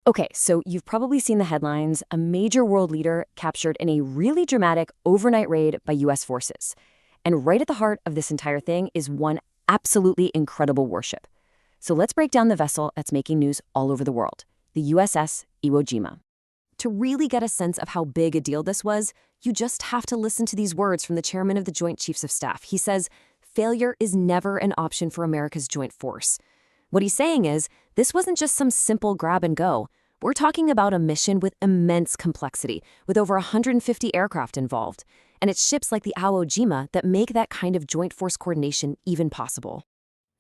Okay, so you've probably seen the headlines: a major world leader captured in a really dramatic overnight raid by US forces. And right at the heart of this entire thing is one absolutely incredible warship. So let's break down the vessel that's making news all over the world, the USS Iwo Jima. To really get a sense of how big a deal this was, you just have to listen to these words from the chairman of the Joint Chiefs of Staff. He says, "Failure is never an option for America's joint force." What he's saying is, this wasn't just some simple grab and go. We're talking about a mission with immense complexity, with over 150 aircraft involved. And it's ships like the Iwo Jima that make that kind of joint force coordination even possible.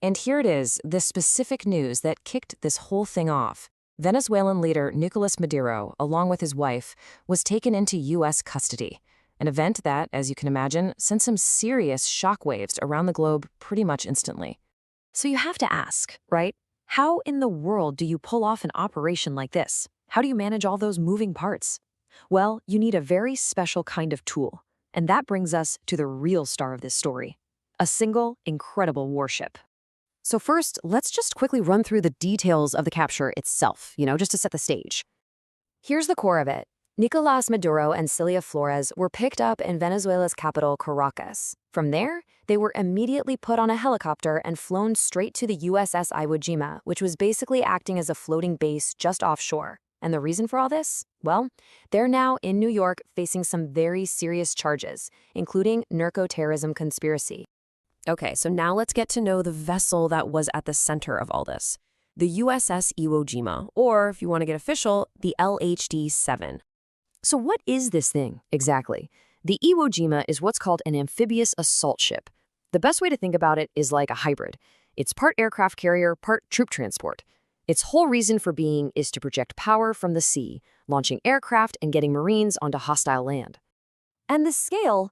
And here it is, the specific news that kicked this whole thing off. Venezuelan leader Nicolas Maduro, along with his wife, was taken into U.S. custody. An event that, as you can imagine, sent some serious shockwaves around the globe pretty much instantly. So you have to ask, right? How in the world do you pull off an operation like this? How do you manage all those moving parts? Well, you need a very special kind of tool. And that brings us to the real star of this story: a single, incredible warship. So first, let's just quickly run through the details of the capture itself, just to set the stage. Here's the core of it. Nicolas Maduro and Cilia Flores were picked up in Venezuela's capital, Caracas. From there, they were immediately put on a helicopter and flown straight to the USS Iwo Jima, which was basically acting as a floating base just offshore. And the reason for all this? Well, they're now in New York facing some very serious charges, including narco-terrorism conspiracy. Okay, so now let's get to know the vessel that was at the center of all this. The USS Iwo Jima, or if you want to get official, the LHD-7. So what is this thing exactly? The Iwo Jima is what's called an amphibious assault ship. The best way to think about it is like a hybrid. It's part aircraft carrier, part troop transport. Its whole reason for being is to project power from the sea, launching aircraft and getting Marines onto hostile land. And the scale,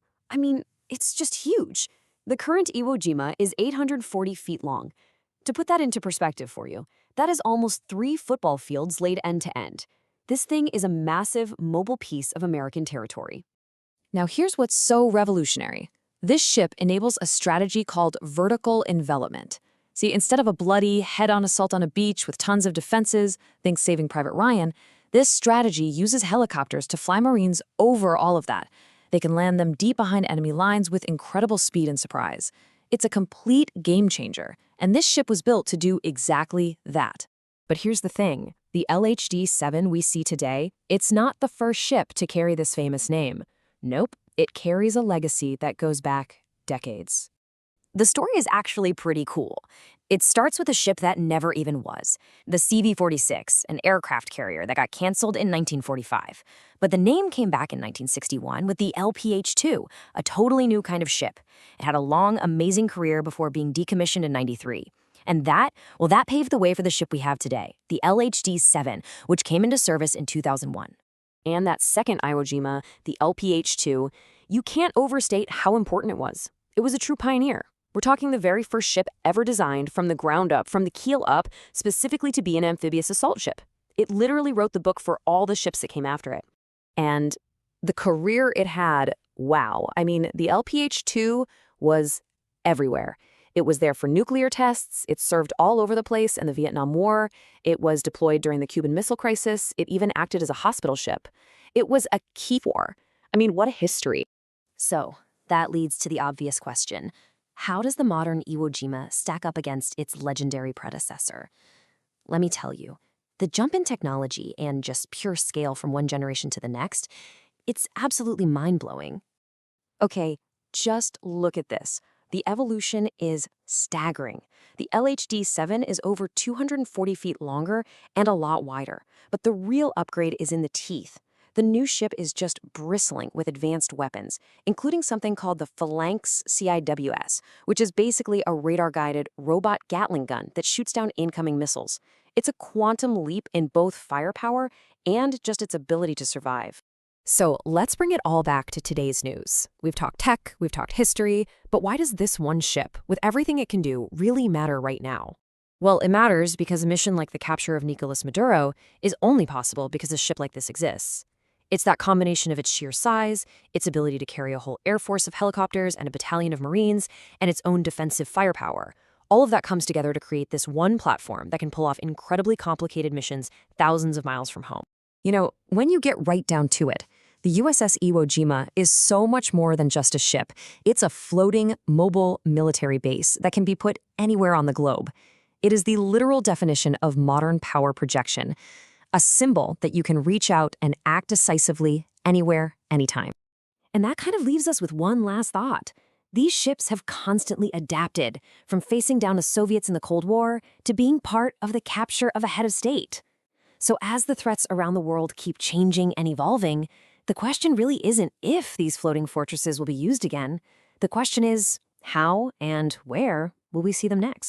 it's just huge. The current Iwo Jima is 840 feet long. To put that into perspective for you, that is almost 3 football fields laid end to end. This thing is a massive, mobile piece of American territory. Now here's what's so revolutionary. This ship enables a strategy called vertical envelopment. See, instead of a bloody, head-on assault on a beach with tons of defenses, think Saving Private Ryan, this strategy uses helicopters to fly Marines over all of that. They can land them deep behind enemy lines with incredible speed and surprise. It's a complete game changer, and this ship was built to do exactly that. But here's the thing. The LHD-7 we see today, it's not the first ship to carry this famous name. Nope, it carries a legacy that goes back decades. The story is actually pretty cool. It starts with a ship that never even was, the CV-46, an aircraft carrier that got canceled in 1945. But the name came back in 1961 with the LPH-2, a totally new kind of ship. It had a long, amazing career before being decommissioned in '93. And that paved the way for the ship we have today, the LHD-7, which came into service in 2001. And that second Iwo Jima, the LPH-2, you can't overstate how important it was. It was a true pioneer. We're talking the very first ship ever designed from the ground up, from the keel up, specifically to be an amphibious assault ship. It literally wrote the book for all the ships that came after it. And the career it had, wow. The LPH-2 was everywhere. It was there for nuclear tests, it served all over the place in the Vietnam War, it was deployed during the Cuban Missile Crisis, it even acted as a hospital ship. It was a key war. What a history. So, that leads to the obvious question. How does the modern Iwo Jima stack up against its legendary predecessor? Let me tell you, the jump in technology and just pure scale from one generation to the next, it's absolutely mind-blowing. Okay, just look at this. The evolution is staggering. The LHD-7 is over 240 feet longer and a lot wider, but the real upgrade is in the teeth. The new ship is just bristling with advanced weapons, including something called the Phalanx CIWS, which is basically a radar-guided robot Gatling gun that shoots down incoming missiles. It's a quantum leap in both firepower and just its ability to survive. So let's bring it all back to today's news. We've talked tech, we've talked history, but why does this one ship, with everything it can do, really matter right now? Well, it matters because a mission like the capture of Nicolas Maduro is only possible because a ship like this exists. It's that combination of its sheer size, its ability to carry a whole air force of helicopters and a battalion of Marines, and its own defensive firepower. All of that comes together to create this one platform that can pull off incredibly complicated missions thousands of miles from home. When you get right down to it, the USS Iwo Jima is so much more than just a ship. It's a floating, mobile military base that can be put anywhere on the globe. It is the literal definition of modern power projection, a symbol that you can reach out and act decisively anywhere, anytime. And that kind of leaves us with one last thought. These ships have constantly adapted, from facing down the Soviets in the Cold War to being part of the capture of a head of state. So as the threats around the world keep changing and evolving, the question really isn't if these floating fortresses will be used again. The question is, how and where will we see them next?